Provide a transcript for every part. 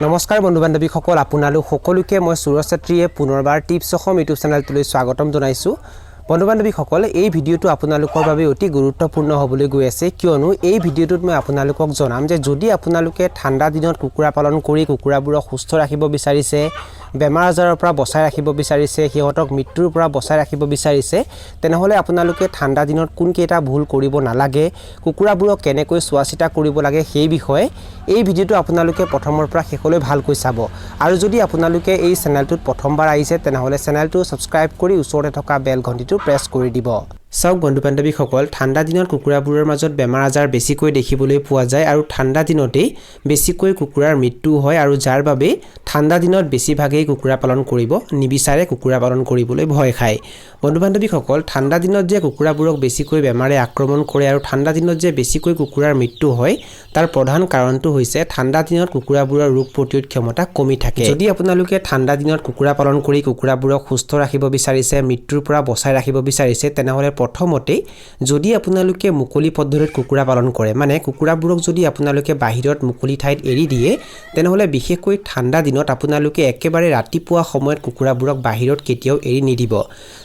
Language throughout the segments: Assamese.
নমস্কাৰ বন্ধু বান্ধৱীসকল আপোনালোক সকলোকে মই সুৰজ ছাত্ৰীয়ে পুনৰবাৰ টিপছ অসম ইউটিউব চেনেলটোলৈ স্বাগতম জনাইছোঁ। বন্ধু বান্ধৱীসকল এই ভিডিঅ'টো আপোনালোকৰ বাবে অতি গুৰুত্বপূৰ্ণ হ'বলৈ গৈ আছে, কিয়নো এই ভিডিঅ'টোত মই আপোনালোকক জনাম যে যদি আপোনালোকে ঠাণ্ডা দিনত কুকুৰা পালন কৰি কুকুৰাবোৰক সুস্থ ৰাখিব বিচাৰিছে, বেমাৰ আজাৰৰ পৰা বচাই ৰাখিব বিচাৰিছে, সিহঁতক মৃত্যুৰ পৰা বচাই ৰাখিব বিচাৰিছে, তেনেহ'লে আপোনালোকে ঠাণ্ডা দিনত কোনকেইটা ভুল কৰিব নালাগে, কুকুৰাবোৰক কেনেকৈ চোৱা চিতা কৰিব লাগে সেই বিষয়ে এই ভিডিঅ'টো আপোনালোকে প্ৰথমৰ পৰা শেষলৈ ভালকৈ চাব। আৰু যদি আপোনালোকে এই চেনেলটোত প্ৰথমবাৰ আহিছে তেনেহ'লে চেনেলটো ছাবস্ক্ৰাইব কৰি ওচৰতে থকা বেল ঘণ্টিটো প্ৰেছ কৰি দিব। চাওক বন্ধু বান্ধৱীসকল, ঠাণ্ডা দিনত কুকুৰাবোৰৰ মাজত বেমাৰ আজাৰ বেছিকৈ দেখিবলৈ পোৱা যায় আৰু ঠাণ্ডা দিনতেই বেছিকৈ কুকুৰাৰ মৃত্যু হয়, আৰু যাৰ বাবে ঠাণ্ডা দিনত বেছিভাগেই কুকুৰা পালন কৰিব নিবিচাৰে, কুকুৰা পালন কৰিবলৈ ভয় খায়। বন্ধু বান্ধৱীসকল, ঠাণ্ডা দিনত যে কুকুৰাবোৰক বেছিকৈ বেমাৰে আক্ৰমণ কৰে আৰু ঠাণ্ডা দিনত যে বেছিকৈ কুকুৰাৰ মৃত্যু হয় তাৰ প্ৰধান কাৰণটো হৈছে ঠাণ্ডা দিনত কুকুৰাবোৰৰ ৰোগ প্ৰতিৰোধ ক্ষমতা কমি থাকে। যদি আপোনালোকে ঠাণ্ডা দিনত কুকুৰা পালন কৰি কুকুৰাবোৰক সুস্থ ৰাখিব বিচাৰিছে, মৃত্যুৰ পৰা বচাই ৰাখিব বিচাৰিছে, তেনেহ'লে প্ৰথমতে যদি আপোনালোকে মুকলি পদ্ধতিত কুকুৰা পালন কৰে, মানে কুকুৰাবোৰক যদি আপোনালোকে বাহিৰত মুকলি ঠাইত এৰি দিয়ে, তেনেহ'লে বিশেষকৈ ঠাণ্ডা দিনত আপোনালোকে একেবাৰে ৰাতিপুৱা সময়ত কুকুৰাবোৰক বাহিৰত কেতিয়াও এৰি নিদিব।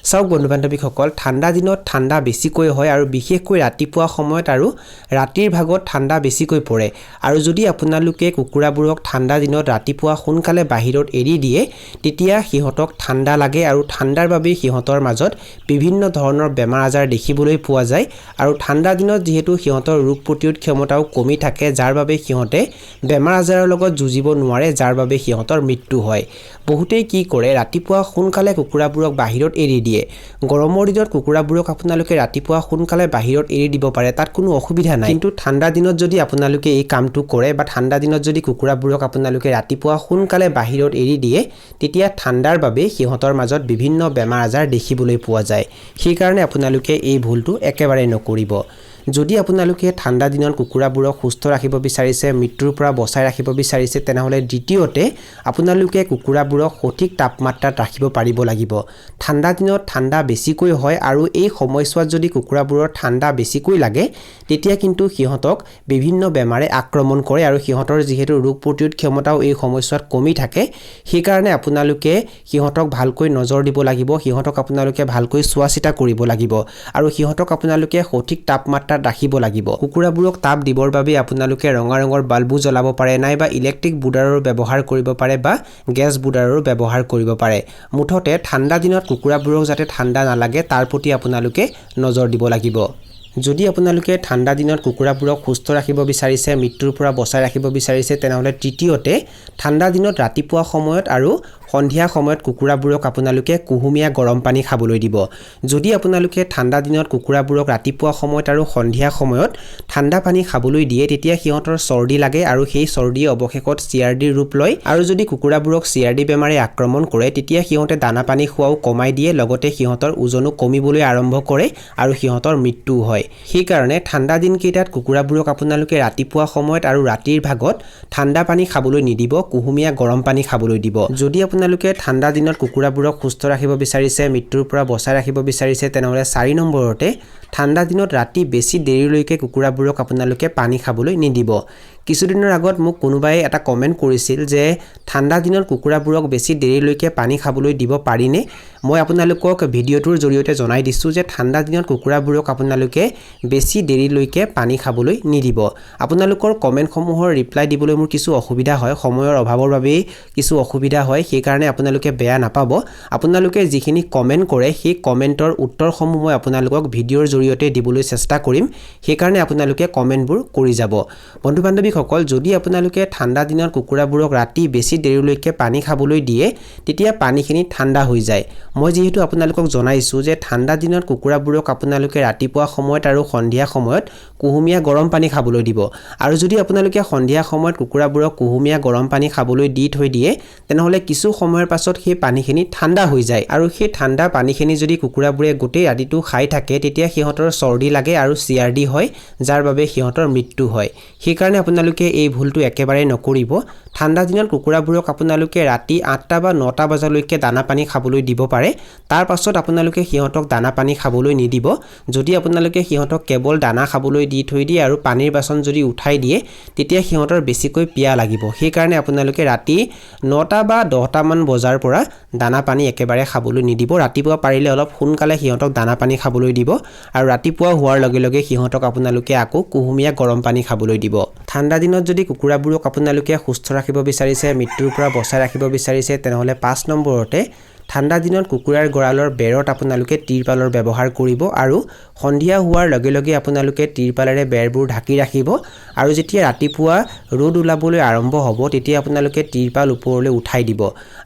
চাওক বন্ধু বান্ধৱীসকল, ঠাণ্ডা দিনত ঠাণ্ডা বেছিকৈ হয় আৰু বিশেষকৈ ৰাতিপুৱা সময়ত আৰু ৰাতিৰ ভাগত ঠাণ্ডা বেছিকৈ পৰে, আৰু যদি আপোনালোকে কুকুৰাবোৰক ঠাণ্ডা দিনত ৰাতিপুৱা সোনকালে বাহিৰত এৰি দিয়ে তেতিয়া সিহঁতক ঠাণ্ডা লাগে আৰু ঠাণ্ডাৰ বাবে সিহঁতৰ মাজত বিভিন্ন ধৰণৰ বেমাৰ আজাৰ দেখিবলৈ পোৱা যায়। আৰু ঠাণ্ডা দিনত যিহেতু সিহঁতৰ ৰোগ প্ৰতিৰোধ ক্ষমতাও কমি থাকে, যাৰ বাবে সিহঁতে বেমাৰ আজাৰৰ লগত যুঁজিব নোৱাৰে, যাৰ বাবে সিহঁতৰ মৃত্যু হয়। বহুতেই কি কৰে, ৰাতিপুৱা সোনকালে কুকুৰাবোৰক বাহিৰত এৰি দিয়ে। গৰমৰ দিনত কুকুৰাবোৰক আপোনালোকে ৰাতিপুৱা সোনকালে বাহিৰত এৰি দিব পাৰে, তাত কোনো অসুবিধা নাই। কিন্তু ঠাণ্ডা দিনত যদি আপোনালোকে এই কামটো কৰে বা ঠাণ্ডা দিনত যদি কুকুৰাবোৰক আপোনালোকে ৰাতিপুৱা সোনকালে বাহিৰত এৰি দিয়ে, তেতিয়া ঠাণ্ডাৰ বাবে সিহঁতৰ মাজত বিভিন্ন বেমাৰ আজাৰ দেখিবলৈ পোৱা যায়। সেইকাৰণে আপোনালোকে এই ভুলটো একেবাৰে নকৰিব। যদি আপোনালোকে ঠাণ্ডা দিনত কুকুৰাবোৰক সুস্থ ৰাখিব বিচাৰিছে, মৃত্যুৰ পৰা বচাই ৰাখিব বিচাৰিছে, তেনেহ'লে দ্বিতীয়তে আপোনালোকে কুকুৰাবোৰক সঠিক তাপমাত্ৰাত ৰাখিব পাৰিব লাগিব। ঠাণ্ডা দিনত ঠাণ্ডা বেছিকৈ হয় আৰু এই সময়ছোৱাত যদি কুকুৰাবোৰৰ ঠাণ্ডা বেছিকৈ লাগে তেতিয়া কিন্তু সিহঁতক বিভিন্ন বেমাৰে আক্ৰমণ কৰে, আৰু সিহঁতৰ যিহেতু ৰোগ প্ৰতিৰোধ ক্ষমতাও এই সময়ছোৱাত কমি থাকে, সেইকাৰণে আপোনালোকে সিহঁতক ভালকৈ নজৰ দিব লাগিব, সিহঁতক আপোনালোকে ভালকৈ চোৱা চিতা কৰিব লাগিব, আৰু সিহঁতক আপোনালোকে সঠিক তাপমাত্ৰাত ৰাখিব লাগিব। কুকুৰাবোৰক তাপ দিবৰ বাবে আপোনালোকে ৰঙা ৰঙৰ বাল্বো জ্বলাব পাৰে, নাইবা ইলেক্ট্ৰিক বুডাৰৰ ব্যৱহাৰ কৰিব পাৰে বা গেছ বুডাৰৰ ব্যৱহাৰ কৰিব পাৰে। মুঠতে ঠাণ্ডা দিনত কুকুৰাবোৰক যাতে ঠাণ্ডা নালাগে তাৰ প্ৰতি আপোনালোকে নজৰ দিব লাগিব। যদি আপোনালোকে ঠাণ্ডা দিনত কুকুৰাবোৰক সুস্থ ৰাখিব বিচাৰিছে, মৃত্যুৰ পৰা বচাই ৰাখিব বিচাৰিছে, তেনেহ'লে তৃতীয়তে ঠাণ্ডা দিনত ৰাতিপুৱা সময়ত আৰু সন্ধিয়া সময়ত কুকুৰাবোৰক আপোনালোকে কুহুমীয়া গৰম পানী খাবলৈ দিব। যদি আপোনালোকে ঠাণ্ডা দিনত কুকুৰাবোৰক ৰাতিপুৱা সময়ত আৰু সন্ধিয়া সময়ত ঠাণ্ডা পানী খাবলৈ দিয়ে, তেতিয়া সিহঁতৰ চৰ্দি লাগে আৰু সেই চৰ্দিয়ে অৱশেষত CRDৰ ৰূপ লয়, আৰু যদি কুকুৰাবোৰক CRD বেমাৰে আক্ৰমণ কৰে তেতিয়া সিহঁতে দানা পানী খোৱাও কমাই দিয়ে, লগতে সিহঁতৰ ওজনো কমিবলৈ আৰম্ভ কৰে আৰু সিহঁতৰ মৃত্যু হয়। সেইকাৰণে ঠাণ্ডা দিনকেইটাত কুকুৰাবোৰক আপোনালোকে ৰাতিপুৱা সময়ত আৰু ৰাতিৰ ভাগত ঠাণ্ডা পানী খাবলৈ নিদিব, কুহুমীয়া গৰম পানী খাবলৈ দিব। যদি আপোনালোকে ঠাণ্ডা দিনত কুকুৰাবোৰক সুস্থ ৰাখিব বিচাৰিছে, মৃত্যুৰ পৰা বচাই ৰাখিব বিচাৰিছে, তেনেহ'লে 4 নম্বৰতে ঠাণ্ডা দিনত ৰাতি বেছি দেৰিলৈকে কুকুৰাবোৰক আপোনালোকে পানী খাবলৈ নিদিব। কিছুদিনৰ আগত মোক কোনোবাই এটা কমেণ্ট কৰিছিল যে ঠাণ্ডা দিনত কুকুৰাবোৰক বেছি দেৰিলৈকে পানী খাবলৈ দিব পাৰিনে? মই আপোনালোকক ভিডিঅ'টোৰ জৰিয়তে জনাই দিছোঁ যে ঠাণ্ডা দিনত কুকুৰাবোৰক আপোনালোকে বেছি দেৰিলৈকে পানী খাবলৈ নিদিব। আপোনালোকৰ কমেণ্টসমূহৰ ৰিপ্লাই দিবলৈ মোৰ কিছু অসুবিধা হয়, সময়ৰ অভাৱৰ বাবেই কিছু অসুবিধা হয়, সেইকাৰণে আপোনালোকে বেয়া নাপাব। আপোনালোকে যিখিনি কমেণ্ট কৰে সেই কমেণ্টৰ উত্তৰসমূহ মই আপোনালোকক ভিডিঅ'ৰ জৰিয়তে দিবলৈ চেষ্টা কৰিম, সেইকাৰণে আপোনালোকে কমেণ্টবোৰ কৰি যাব। বন্ধু বান্ধৱীসকল, যদি আপোনালোকে ঠাণ্ডা দিনত কুকুৰাবোৰক ৰাতি বেছি দেৰিলৈকে পানী খাবলৈ দিয়ে তেতিয়া পানীখিনি ঠাণ্ডা হৈ যায়। মই যিহেতু আপোনালোকক জনাইছোঁ যে ঠাণ্ডা দিনত কুকুৰাবোৰক আপোনালোকে ৰাতিপুৱা সময়ত আৰু সন্ধিয়া সময়ত কুহুমীয়া গৰম পানী খাবলৈ দিব, আৰু যদি আপোনালোকে সন্ধিয়া সময়ত কুকুৰাবোৰক কুহুমীয়া গৰম পানী খাবলৈ দি থৈ দিয়ে, তেনেহ'লে কিছু সময়ৰ পাছত সেই পানীখিনি ঠাণ্ডা হৈ যায়, আৰু সেই ঠাণ্ডা পানীখিনি যদি কুকুৰাবোৰে গোটেই ৰাতিটো খাই থাকে তেতিয়া সিহঁতৰ চৰ্দি লাগে আৰু CRD হয়, যাৰ বাবে সিহঁতৰ মৃত্যু হয়। সেইকাৰণে আপোনালোকে আপোনালোকে এই ভুলটো একেবাৰে নকৰিব ঠাণ্ডা দিনত কুকুৰাবোৰক আপোনালোকে ৰাতি 8টা বা 9টা বজালৈকে দানা পানী খাবলৈ দিব পাৰে তাৰ পাছত আপোনালোকে সিহঁতক দানা পানী খাবলৈ নিদিব যদি আপোনালোকে সিহঁতক কেৱল দানা খাবলৈ দি থৈ দিয়ে আৰু পানীৰ বাচন যদি উঠাই দিয়ে তেতিয়া সিহঁতৰ বেছিকৈ পিয়া লাগিব সেই কাৰণে আপোনালোকে ৰাতি 9টা বা 10টা মান বজাৰ পৰা দানা পানী একেবাৰে খাবলৈ নিদিব ৰাতিপুৱা পাৰিলে অলপ সোনকালে সিহঁতক দানা পানী খাবলৈ দিব আৰু ৰাতিপুৱা হোৱাৰ লগে লগে সিহঁতক আপোনালোকে আকৌ কুহুমীয়া গৰম পানী খাবলৈ দিব ঠাণ্ডা দিনত যদি কুকুৰাবোৰক আপোনালোকে সুস্থ ৰাখিব বিচাৰিছে মৃত্যুৰ পৰা বচাই ৰাখিব বিচাৰিছে তেনেহলে 5 নম্বৰতে ঠাণ্ডা দিনত কুকুৰাৰ গড়ালৰ বেৰত আপোনালোকে তিৰপালৰ ব্যৱহাৰ কৰিব আৰু সন্ধিয়া হোৱাৰ লগে লগে আপোনালোকে তিৰপালেৰে বেৰবোৰ ঢাকি ৰাখিব আৰু যেতিয়া ৰাতিপুৱা ৰ'দ ওলাবলৈ আৰম্ভ হ'ব তেতিয়া আপোনালোকে তিৰপাল ওপৰলৈ উঠাই দিব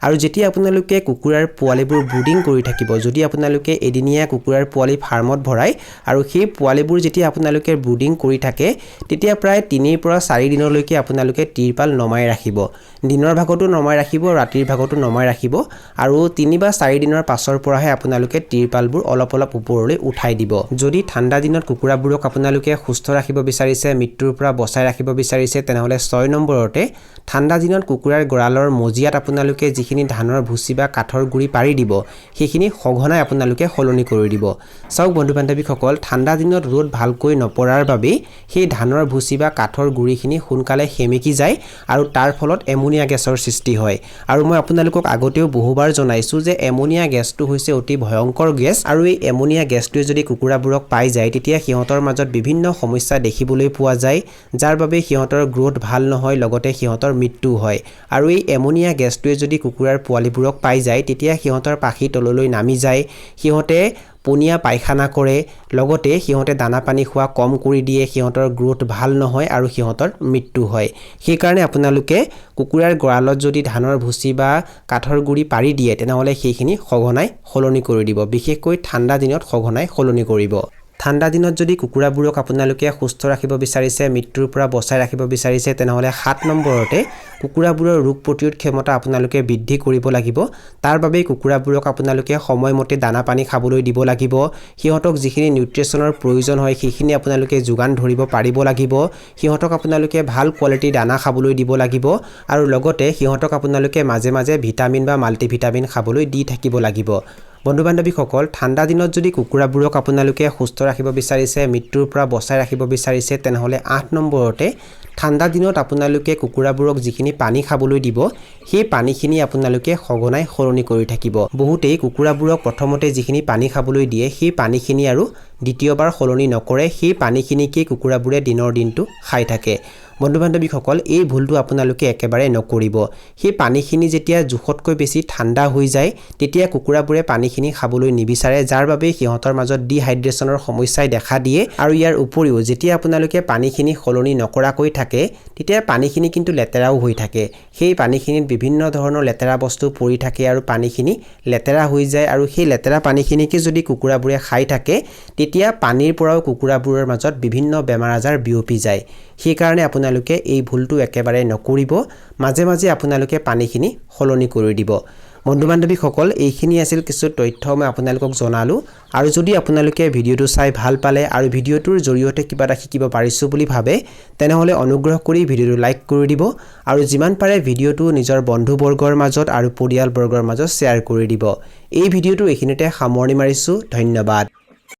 আৰু যেতিয়া আপোনালোকে কুকুৰাৰ পোৱালিবোৰ ব্ৰুডিং কৰি থাকিব যদি আপোনালোকে এদিনীয়া কুকুৰাৰ পোৱালি ফাৰ্মত ভৰাই আৰু সেই পোৱালিবোৰ যেতিয়া আপোনালোকে ব্ৰুডিং কৰি থাকে তেতিয়া প্ৰায় 3 পৰা 4 দিনলৈকে আপোনালোকে তিৰপাল নমাই ৰাখিব দিনৰ ভাগতো নমাই ৰাখিব ৰাতিৰ ভাগতো নমাই ৰাখিব আৰু 3 বা 4 দিনৰ পাছৰ পৰাহে আপোনালোকে তিৰপালবোৰ অলপ অলপ ওপৰলৈ উঠাই দিব যদি ঠাণ্ডা দিনত কুকুৰাবোৰক আপোনালোকে সুস্থ ৰাখিব বিচাৰিছে মৃত্যুৰ পৰা বচাই ৰাখিব বিচাৰিছে তেনেহলে 6 নম্বৰতে ঠাণ্ডা দিনত কুকুৰাৰ গড়ালৰ মজিয়াত আপোনালোকে যিখিনি ধানৰ ভুচি বা কাঠৰ গুৰি পাৰি দিব সেইখিনি সঘনাই আপোনালোকে সলনি কৰি দিব চাওক বন্ধু বান্ধৱীসকল ঠাণ্ডা দিনত ৰ'দ ভালকৈ নপৰাৰ বাবে সেই ধানৰ ভুচি বা কাঠৰ গুৰিখিনি সোনকালে সেমেকি যায় আৰু তাৰ ফলত এমোনিয়া গেছৰ সৃষ্টি হয় আৰু মই আপোনালোকক আগতেও বহুবাৰ জনাইছো যে এমোনিয়া গেছটো হৈছে অতি ভয়ংকৰ গেছ আৰু এই এমোনিয়া গেছটোৱে যদি কুকুৰাবোৰক পাই যায় তেতিয়া সিহঁতৰ মাজত বিভিন্ন সমস্যা দেখিবলৈ পোৱা যায় যাৰ বাবে সিহঁতৰ গ্ৰোথ ভাল নহয় লগতে সিহঁতৰ মৃত্যু হয় আৰু এই এমোনিয়া গেছটোৱে যদি কুকুৰাৰ পোৱালিবোৰক পাই যায় তেতিয়া সিহঁতৰ পাখি তললৈ নামি যায় সিহঁতে পনিয়া পায়খানা কৰে লগতে সিহঁতে দানা পানী খোৱা কম কৰি দিয়ে সিহঁতৰ গ্ৰোথ ভাল নহয় আৰু সিহঁতৰ মৃত্যু হয় সেই কাৰণে আপোনালোকে কুকুৰাৰ গড়ালত যদি ধানৰ ভুচি বা কাঠৰ গুৰি পাৰি দিয়ে তেনেহলে সেইখিনি সঘনাই সলনি কৰি দিব বিশেষকৈ ঠাণ্ডা দিনত সঘনাই সলনি কৰিব ঠাণ্ডা দিনত যদি কুকুৰাবোৰক আপোনালোকে সুস্থ ৰাখিব বিচাৰিছে মৃত্যুৰ পৰা বচাই ৰাখিব বিচাৰিছে তেনেহলে 7 নম্বৰতে কুকুৰাবোৰৰ ৰোগ প্ৰতিৰোধ ক্ষমতা আপোনালোকে বৃদ্ধি কৰিব লাগিব তাৰ বাবে কুকুৰাবোৰক আপোনালোকে সময়মতে দানা পানী খাবলৈ দিব লাগিব সিহঁতক যিখিনি নিউট্ৰিচনৰ প্ৰয়োজন হয় সেইখিনি আপোনালোকে যোগান ধৰিব পাৰিব লাগিব সিহঁতক আপোনালোকে ভাল কোৱালিটিৰ দানা খাবলৈ দিব লাগিব আৰু লগতে সিহঁতক আপোনালোকে মাজে মাজে ভিটামিন বা মাল্টিভিটামিন খাবলৈ দি থাকিব লাগিব বন্ধু বান্ধৱীসকল ঠাণ্ডা দিনত যদি কুকুৰাবোৰক আপোনালোকে সুস্থ ৰাখিব বিচাৰিছে মৃত্যুৰ পৰা বচাই ৰাখিব বিচাৰিছে তেনেহলে 8 নম্বৰতে ঠাণ্ডা দিনত আপোনালোকে কুকুৰাবোৰক যিখিনি পানী খাবলৈ দিব সেই পানীখিনি আপোনালোকে সঘনাই সলনি কৰি থাকিব বহুতেই কুকুৰাবোৰক প্ৰথমতে যিখিনি পানী খাবলৈ দিয়ে সেই পানীখিনি আৰু দ্বিতীয়বাৰ সলনি নকৰে সেই পানীখিনিকে কুকুৰাবোৰে দিনৰ দিনটো খাই থাকে বন্ধু বান্ধৱীসকল এই ভুলটো আপোনালোকে একেবাৰে নকৰিব সেই পানীখিনি যেতিয়া জুখতকৈ বেছি ঠাণ্ডা হৈ যায় তেতিয়া কুকুৰাবোৰে পানীখিনি খাবলৈ নিবিচাৰে যাৰ বাবে সিহঁতৰ মাজত ডিহাইড্ৰেচনৰ সমস্যাই দেখা দিয়ে আৰু ইয়াৰ উপৰিও যেতিয়া আপোনালোকে পানীখিনি সলনি নকৰাকৈ থাকে তেতিয়া পানীখিনি কিন্তু লেতেৰাও হৈ থাকে সেই পানীখিনিত বিভিন্ন ধৰণৰ লেতেৰা বস্তু পৰি থাকে আৰু পানীখিনি লেতেৰা হৈ যায় আৰু সেই লেতেৰা পানীখিনিকে যদি কুকুৰাবোৰে খাই থাকে তেতিয়া পানীৰ পৰাও কুকুৰাবোৰৰ মাজত বিভিন্ন বেমাৰ আজাৰ বিয়পি যায় সেই কাৰণে আপোনালোকে এই ভুলটো একেবাৰে নকৰিব মাজে মাজে আপোনালোকে পানীখিনি সলনি কৰি দিব বন্ধু বান্ধৱীসকল এইখিনি আছিল কিছু তথ্য মই আপোনালোকক জনালো আৰু যদি আপোনালোকে ভিডিওটো চাই ভাল পালে আৰু ভিডিওটোৰ জৰিয়তে কিবা এটা শিকিব পাৰিছো বুলি ভাবে তেনেহলে অনুগ্ৰহ কৰি ভিডিওটো লাইক কৰি দিব আৰু যিমান পাৰে ভিডিওটো নিজৰ বন্ধু বৰ্গৰ মাজত আৰু পৰিয়াল বৰ্গৰ মাজত শ্বেয়াৰ কৰি দিব এই ভিডিওটো এইখিনিতে সামৰণি মাৰিছো ধন্যবাদ